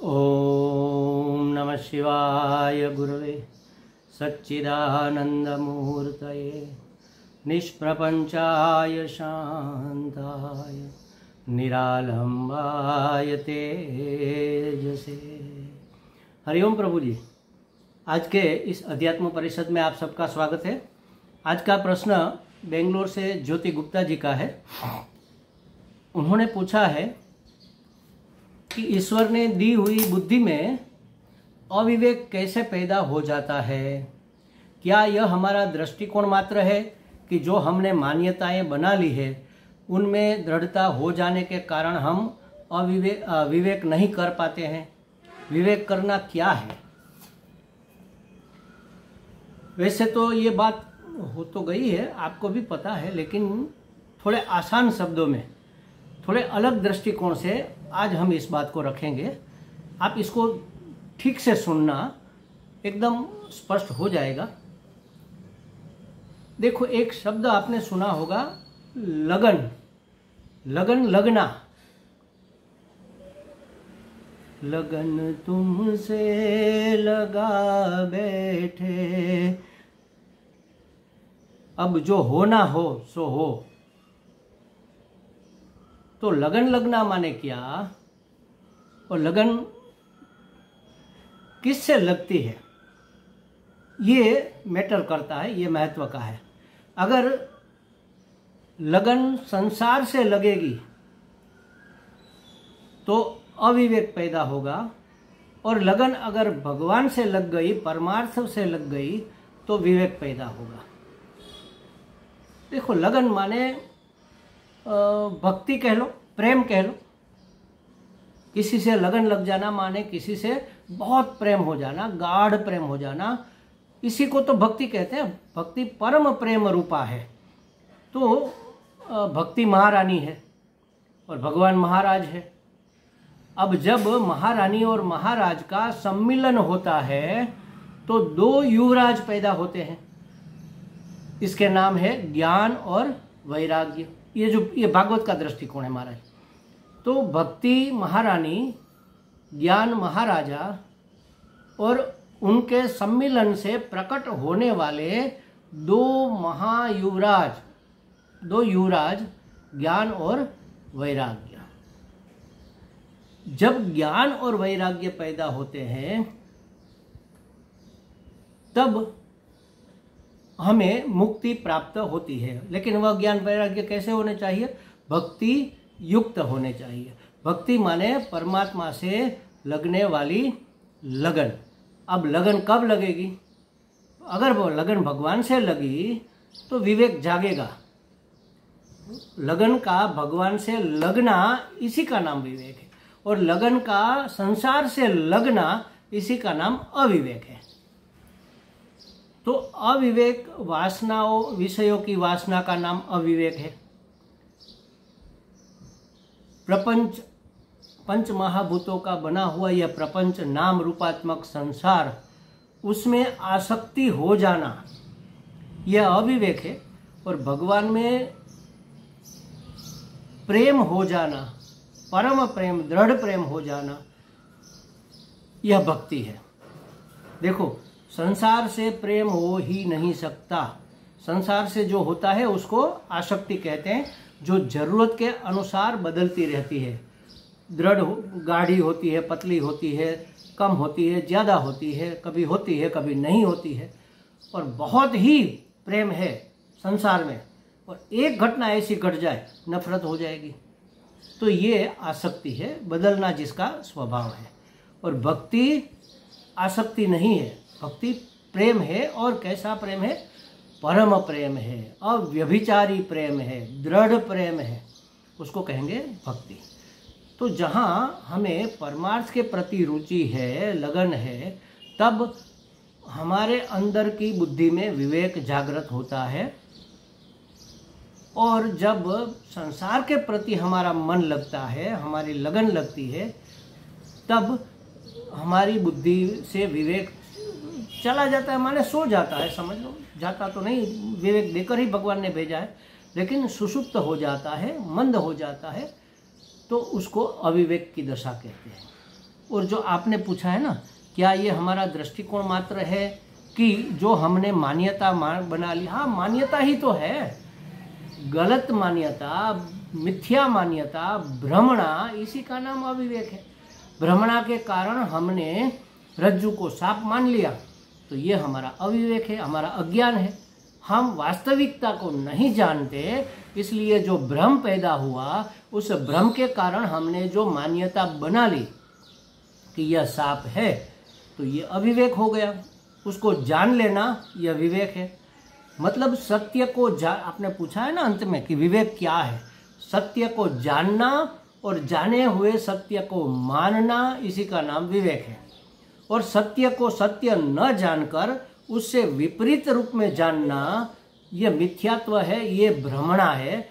ओम नमः शिवाय गुरवे सच्चिदानंदमूर्तये निष्प्रपंचाय शांताय निरालंबाय तेजसे। हरिओम प्रभु जी, आज के इस अध्यात्म परिषद में आप सबका स्वागत है। आज का प्रश्न बेंगलोर से ज्योति गुप्ता जी का है। उन्होंने पूछा है कि ईश्वर ने दी हुई बुद्धि में अविवेक कैसे पैदा हो जाता है? क्या यह हमारा दृष्टिकोण मात्र है कि जो हमने मान्यताएं बना ली है उनमें दृढ़ता हो जाने के कारण हम विवेक नहीं कर पाते हैं? विवेक करना क्या है? वैसे तो ये बात हो तो गई है, आपको भी पता है, लेकिन थोड़े आसान शब्दों में, थोड़े अलग दृष्टिकोण से आज हम इस बात को रखेंगे। आप इसको ठीक से सुनना, एकदम स्पष्ट हो जाएगा। देखो, एक शब्द आपने सुना होगा, लगन। लगन, लगना। लगन तुमसे लगा बैठे, अब जो होना हो सो हो। तो लगन लगना माने क्या, और लगन किससे लगती है, ये मैटर करता है, ये महत्व का है। अगर लगन संसार से लगेगी तो अविवेक पैदा होगा, और लगन अगर भगवान से लग गई, परमार्थ से लग गई, तो विवेक पैदा होगा। देखो, लगन माने भक्ति कह लो, प्रेम कह लो। किसी से लगन लग जाना माने किसी से बहुत प्रेम हो जाना, गाढ़ प्रेम हो जाना। इसी को तो भक्ति कहते हैं। भक्ति परम प्रेम रूपा है। तो भक्ति महारानी है और भगवान महाराज है। अब जब महारानी और महाराज का सम्मिलन होता है तो दो युवराज पैदा होते हैं। इसके नाम है ज्ञान और वैराग्य। ये भागवत का दृष्टिकोण है महाराज। तो भक्ति महारानी, ज्ञान महाराजा, और उनके सम्मिलन से प्रकट होने वाले दो महायुवराज, दो युवराज, ज्ञान और वैराग्य। जब ज्ञान और वैराग्य पैदा होते हैं तब हमें मुक्ति प्राप्त होती है। लेकिन वह ज्ञान वैराग्य कैसे होने चाहिए? भक्ति युक्त होने चाहिए। भक्ति माने परमात्मा से लगने वाली लगन। अब लगन कब लगेगी? अगर वो लगन भगवान से लगी तो विवेक जागेगा। लगन का भगवान से लगना, इसी का नाम विवेक है। और लगन का संसार से लगना, इसी का नाम अविवेक है। तो अविवेक, वासनाओं, विषयों की वासना का नाम अविवेक है। प्रपंच, पंच महाभूतों का बना हुआ यह प्रपंच, नाम रूपात्मक संसार, उसमें आसक्ति हो जाना, यह अविवेक है। और भगवान में प्रेम हो जाना, परम प्रेम, दृढ़ प्रेम हो जाना, यह भक्ति है। देखो, संसार से प्रेम हो ही नहीं सकता। संसार से जो होता है उसको आसक्ति कहते हैं, जो जरूरत के अनुसार बदलती रहती है। दृढ़, गाढ़ी होती है, पतली होती है, कम होती है, ज़्यादा होती है, कभी नहीं होती है। और बहुत ही प्रेम है संसार में, और एक घटना ऐसी घट जाए, नफरत हो जाएगी। तो ये आसक्ति है, बदलना जिसका स्वभाव है। और भक्ति आसक्ति नहीं है, भक्ति प्रेम है। और कैसा प्रेम है? परम प्रेम है, अव्यभिचारी प्रेम है, दृढ़ प्रेम है, उसको कहेंगे भक्ति। तो जहाँ हमें परमार्थ के प्रति रुचि है, लगन है, तब हमारे अंदर की बुद्धि में विवेक जागृत होता है। और जब संसार के प्रति हमारा मन लगता है, हमारी लगन लगती है, तब हमारी बुद्धि से विवेक चला जाता है, माने सो जाता है, समझ लो। जाता तो नहीं, विवेक देकर ही भगवान ने भेजा है, लेकिन सुषुप्त हो जाता है, मंद हो जाता है, तो उसको अविवेक की दशा कहते हैं। और जो आपने पूछा है ना, क्या ये हमारा दृष्टिकोण मात्र है कि जो हमने मान्यता बना ली? हाँ, मान्यता ही तो है, गलत मान्यता, मिथ्या मान्यता, भ्रमणा, इसी का नाम अविवेक है। भ्रमणा के कारण हमने रज्जु को सांप मान लिया, तो ये हमारा अविवेक है, हमारा अज्ञान है। हम वास्तविकता को नहीं जानते, इसलिए जो भ्रम पैदा हुआ, उस भ्रम के कारण हमने जो मान्यता बना ली कि यह सांप है, तो ये अविवेक हो गया। उसको जान लेना यह विवेक है। मतलब सत्य को आपने पूछा है ना अंत में कि विवेक क्या है? सत्य को जानना और जाने हुए सत्य को मानना, इसी का नाम विवेक है। और सत्य को सत्य न जानकर उससे विपरीत रूप में जानना, यह मिथ्यात्व है, ये भ्रमणा है।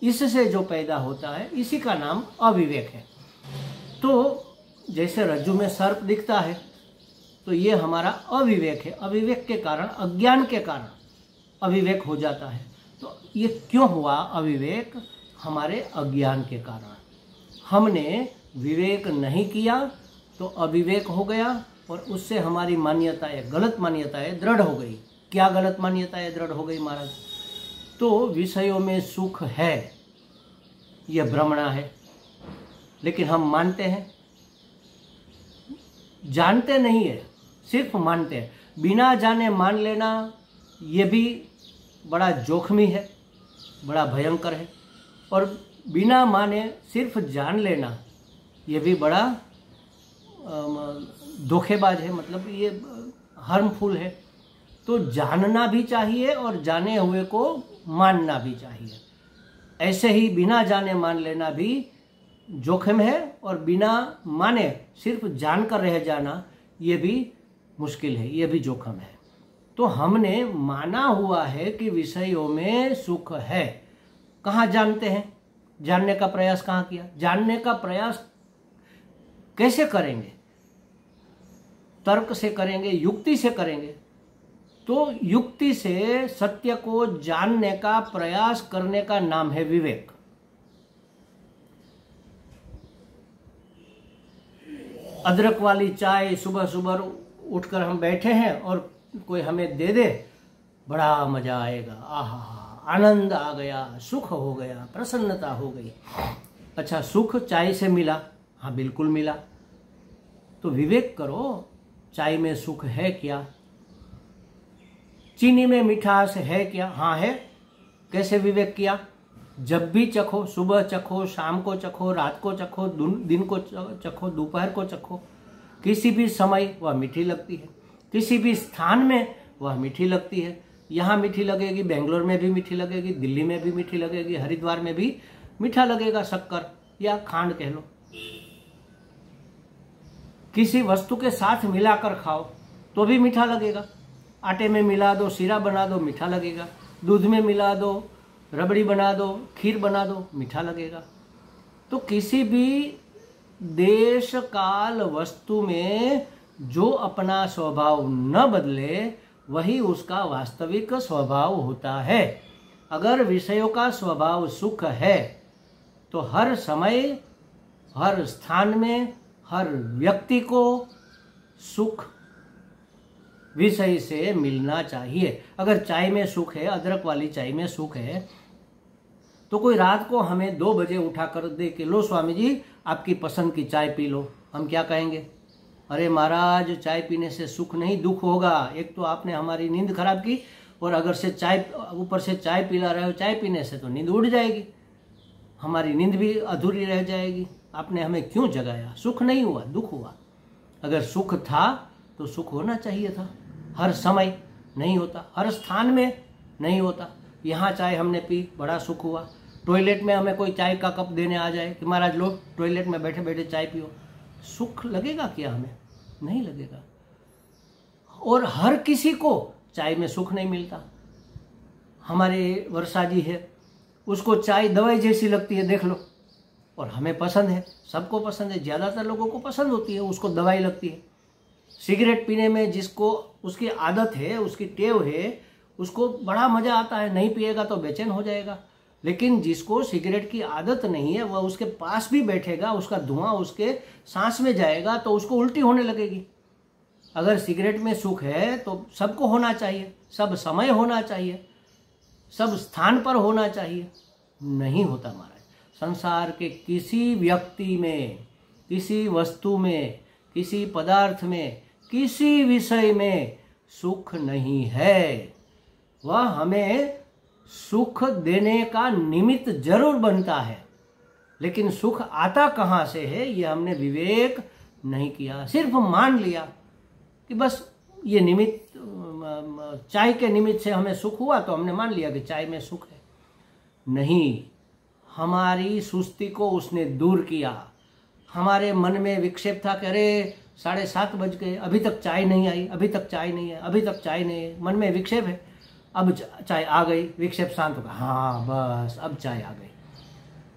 इससे जो पैदा होता है, इसी का नाम अविवेक है। तो जैसे रज्जु में सर्प दिखता है, तो ये हमारा अविवेक है। अविवेक के कारण, अज्ञान के कारण अविवेक हो जाता है। तो ये क्यों हुआ अविवेक? हमारे अज्ञान के कारण। हमने विवेक नहीं किया तो अविवेक हो गया, और उससे हमारी मान्यताएं, गलत मान्यताएं दृढ़ हो गई। क्या गलत मान्यताएं दृढ़ हो गई महाराज? तो विषयों में सुख है, यह भ्रमणा है, लेकिन हम मानते हैं, जानते नहीं है, सिर्फ मानते हैं। बिना जाने मान लेना, ये भी बड़ा जोखमी है, बड़ा भयंकर है। और बिना माने सिर्फ जान लेना, ये भी बड़ा धोखेबाज है, मतलब ये हार्मफुल है। तो जानना भी चाहिए और जाने हुए को मानना भी चाहिए। ऐसे ही बिना जाने मान लेना भी जोखिम है, और बिना माने सिर्फ जानकर रह जाना, ये भी मुश्किल है, ये भी जोखिम है। तो हमने माना हुआ है कि विषयों में सुख है। कहाँ जानते हैं? जानने का प्रयास कहाँ किया? जानने का प्रयास कैसे करेंगे? तर्क से करेंगे, युक्ति से करेंगे। तो युक्ति से सत्य को जानने का प्रयास करने का नाम है विवेक। अदरक वाली चाय सुबह सुबह उठकर हम बैठे हैं और कोई हमें दे दे, बड़ा मजा आएगा, आहा, आनंद आ गया, सुख हो गया, प्रसन्नता हो गई। अच्छा, सुख चाय से मिला? हाँ, बिल्कुल मिला। तो विवेक करो, चाय में सुख है क्या? चीनी में मिठास है क्या? हाँ है। कैसे विवेक किया? जब भी चखो, सुबह चखो, शाम को चखो, रात को चखो, दिन को चखो, दोपहर को चखो, किसी भी समय वह मीठी लगती है, किसी भी स्थान में वह मीठी लगती है। यहाँ मीठी लगेगी, बेंगलोर में भी मीठी लगेगी, दिल्ली में भी मीठी लगेगी, हरिद्वार में भी मीठा लगेगा, शक्कर या खांड कह लो। किसी वस्तु के साथ मिलाकर खाओ तो भी मीठा लगेगा। आटे में मिला दो, सीरा बना दो, मीठा लगेगा। दूध में मिला दो, रबड़ी बना दो, खीर बना दो, मीठा लगेगा। तो किसी भी देश काल वस्तु में जो अपना स्वभाव न बदले, वही उसका वास्तविक स्वभाव होता है। अगर विषयों का स्वभाव सुख है, तो हर समय, हर स्थान में, हर व्यक्ति को सुख विषय से मिलना चाहिए। अगर चाय में सुख है, अदरक वाली चाय में सुख है, तो कोई रात को हमें 2 बजे उठा कर दे के, लो स्वामी जी आपकी पसंद की चाय पी लो, हम क्या कहेंगे? अरे महाराज, चाय पीने से सुख नहीं, दुख होगा। एक तो आपने हमारी नींद खराब की, और अगर से चाय, ऊपर से चाय पिला रहे हो, चाय पीने से तो नींद उड़ जाएगी, हमारी नींद भी अधूरी रह जाएगी। आपने हमें क्यों जगाया? सुख नहीं हुआ, दुख हुआ। अगर सुख था तो सुख होना चाहिए था। हर समय नहीं होता, हर स्थान में नहीं होता। यहाँ चाय हमने पी, बड़ा सुख हुआ। टॉयलेट में हमें कोई चाय का कप देने आ जाए कि महाराज लो, टॉयलेट में बैठे बैठे चाय पियो, सुख लगेगा क्या? हमें नहीं लगेगा। और हर किसी को चाय में सुख नहीं मिलता। हमारे वर्षा जी है, उसको चाय दवाई जैसी लगती है, देख लो, और हमें पसंद है, सबको पसंद है, ज़्यादातर लोगों को पसंद होती है, उसको दवाई लगती है। सिगरेट पीने में जिसको उसकी आदत है, उसकी टेव है, उसको बड़ा मज़ा आता है, नहीं पिएगा तो बेचैन हो जाएगा। लेकिन जिसको सिगरेट की आदत नहीं है वह उसके पास भी बैठेगा, उसका धुआं उसके सांस में जाएगा तो उसको उल्टी होने लगेगी। अगर सिगरेट में सुख है तो सबको होना चाहिए, सब समय होना चाहिए, सब स्थान पर होना चाहिए। नहीं होता महाराज। संसार के किसी व्यक्ति में, किसी वस्तु में, किसी पदार्थ में, किसी विषय में सुख नहीं है। वह हमें सुख देने का निमित्त जरूर बनता है, लेकिन सुख आता कहाँ से है ये हमने विवेक नहीं किया। सिर्फ मान लिया कि बस ये निमित्त, चाय के निमित्त से हमें सुख हुआ तो हमने मान लिया कि चाय में सुख है। नहीं, हमारी सुस्ती को उसने दूर किया। हमारे मन में विक्षेप था कि अरे 7:30 बज गए, अभी तक चाय नहीं आई, अभी तक चाय नहीं है, अभी तक चाय नहीं है। मन में विक्षेप है, अब चाय आ गई, विक्षेप शांत होगा, हाँ बस अब चाय आ गई।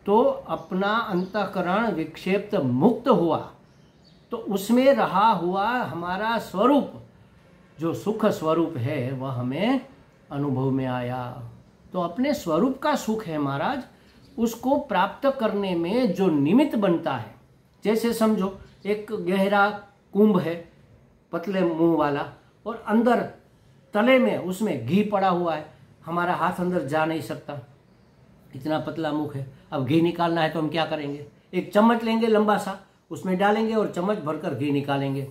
तो अपना अंतःकरण विक्षेप मुक्त हुआ, तो उसमें रहा हुआ हमारा स्वरूप, जो सुख स्वरूप है, वह हमें अनुभव में आया। तो अपने स्वरूप का सुख है महाराज, उसको प्राप्त करने में जो निमित्त बनता है, जैसे समझो एक गहरा कुंभ है, पतले मुंह वाला, और अंदर तले में उसमें घी पड़ा हुआ है। हमारा हाथ अंदर जा नहीं सकता, इतना पतला मुख है। अब घी निकालना है तो हम क्या करेंगे? एक चम्मच लेंगे लंबा सा, उसमें डालेंगे और चम्मच भरकर घी निकालेंगे।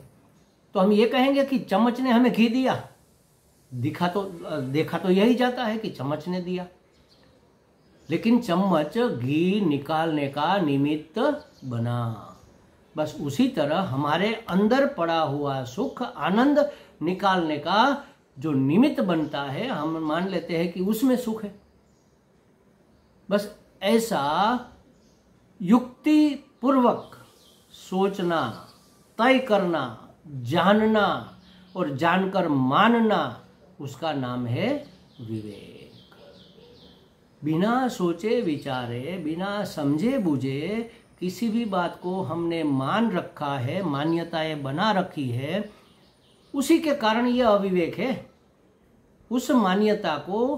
तो हम ये कहेंगे कि चम्मच ने हमें घी दिया। देखा तो यही जाता है कि चम्मच ने दिया, लेकिन चम्मच घी निकालने का निमित्त बना। बस उसी तरह हमारे अंदर पड़ा हुआ सुख, आनंद निकालने का जो निमित्त बनता है, हम मान लेते हैं कि उसमें सुख है। बस ऐसा युक्ति पूर्वक सोचना, तय करना, जानना और जानकर मानना, उसका नाम है विवेक। बिना सोचे विचारे, बिना समझे बूझे किसी भी बात को हमने मान रखा है, मान्यताएं बना रखी है, उसी के कारण यह अविवेक है। उस मान्यता को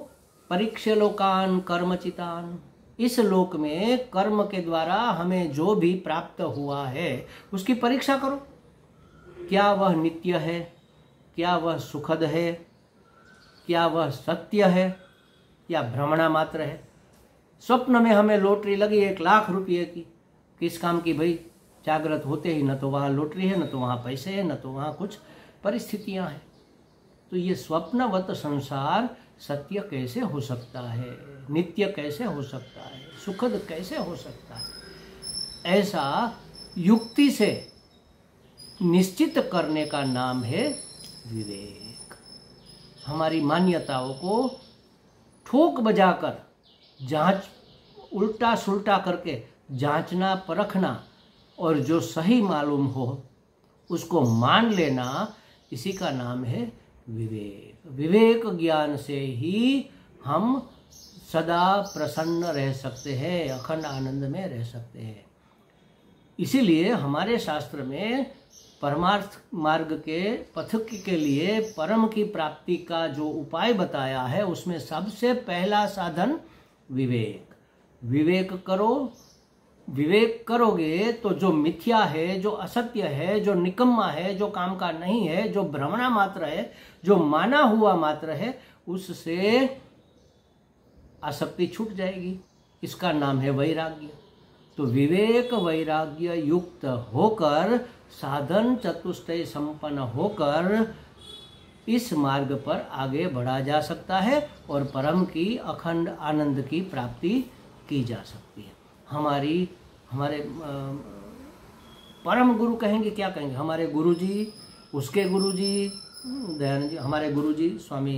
परीक्षलोकान कर्मचितान, इस लोक में कर्म के द्वारा हमें जो भी प्राप्त हुआ है उसकी परीक्षा करो। क्या वह नित्य है? क्या वह सुखद है? क्या वह सत्य है या भ्रमणा मात्र है? स्वप्न में हमें लॉटरी लगी 1 लाख रुपये की, किस काम की भाई? जागृत होते ही न तो वहाँ लॉटरी है, न तो वहाँ पैसे है, न तो वहाँ कुछ परिस्थितियाँ हैं। तो ये स्वप्नवत संसार सत्य कैसे हो सकता है? नित्य कैसे हो सकता है? सुखद कैसे हो सकता है? ऐसा युक्ति से निश्चित करने का नाम है विवेक। हमारी मान्यताओं को ठोक बजाकर, जांच उल्टा सुल्टा करके जांचना, परखना और जो सही मालूम हो उसको मान लेना, इसी का नाम है विवेक। विवेक ज्ञान से ही हम सदा प्रसन्न रह सकते हैं, अखंड आनंद में रह सकते हैं। इसीलिए हमारे शास्त्र में परमार्थ मार्ग के पथ के लिए परम की प्राप्ति का जो उपाय बताया है, उसमें सबसे पहला साधन विवेक। विवेक करो। विवेक करोगे तो जो मिथ्या है, जो असत्य है, जो निकम्मा है, जो काम का नहीं है, जो भ्रमणा मात्र है, जो माना हुआ मात्र है, उससे आसक्ति छूट जाएगी। इसका नाम है वैराग्य। तो विवेक वैराग्य युक्त होकर, साधन चतुष्टय संपन्न होकर इस मार्ग पर आगे बढ़ा जा सकता है और परम की अखंड आनंद की प्राप्ति की जा सकती है। हमारे परम गुरु कहेंगे, क्या कहेंगे? हमारे गुरुजी, उसके गुरुजी दयानंद जी, हमारे गुरुजी स्वामी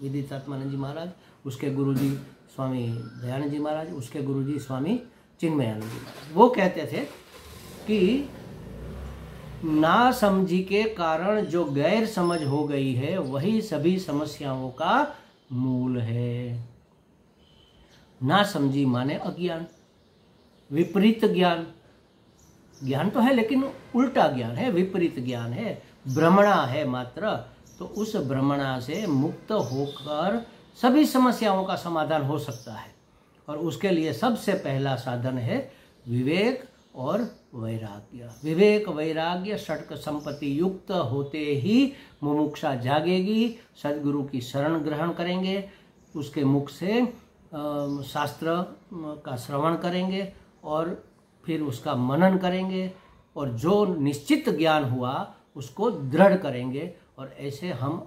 विदितात्मानंद जी महाराज, उसके गुरुजी स्वामी दयानंद जी महाराज, उसके गुरुजी स्वामी चिन्मयानंद जी महाराज। वो कहते थे कि ना समझी के कारण जो गैर समझ हो गई है, वही सभी समस्याओं का मूल है। ना समझी माने अज्ञान, विपरीत ज्ञान। ज्ञान तो है लेकिन उल्टा ज्ञान है, विपरीत ज्ञान है, भ्रमणा है मात्र। तो उस भ्रमणा से मुक्त होकर सभी समस्याओं का समाधान हो सकता है। और उसके लिए सबसे पहला साधन है विवेक और वैराग्य। विवेक वैराग्य षटक संपत्ति युक्त होते ही मुमुक्षा जागेगी। सद्गुरु की शरण ग्रहण करेंगे, उसके मुख से शास्त्र का श्रवण करेंगे और फिर उसका मनन करेंगे और जो निश्चित ज्ञान हुआ उसको दृढ़ करेंगे और ऐसे हम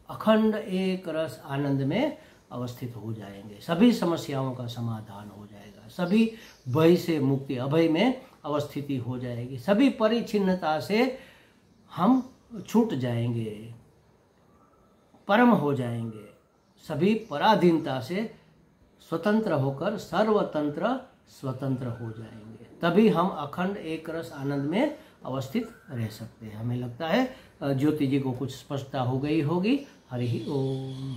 अखंड एक रस आनंद में अवस्थित हो जाएंगे। सभी समस्याओं का समाधान हो जाएगा, सभी भय से मुक्ति अभय में अवस्थिति हो जाएगी, सभी परिच्छिन्नता से हम छूट जाएंगे, परम हो जाएंगे, सभी पराधीनता से स्वतंत्र होकर सर्वतंत्र स्वतंत्र हो जाएंगे। तभी हम अखंड एक रस आनंद में अवस्थित रह सकते हैं। हमें लगता है ज्योति जी को कुछ स्पष्टता हो गई होगी। हरि ओम।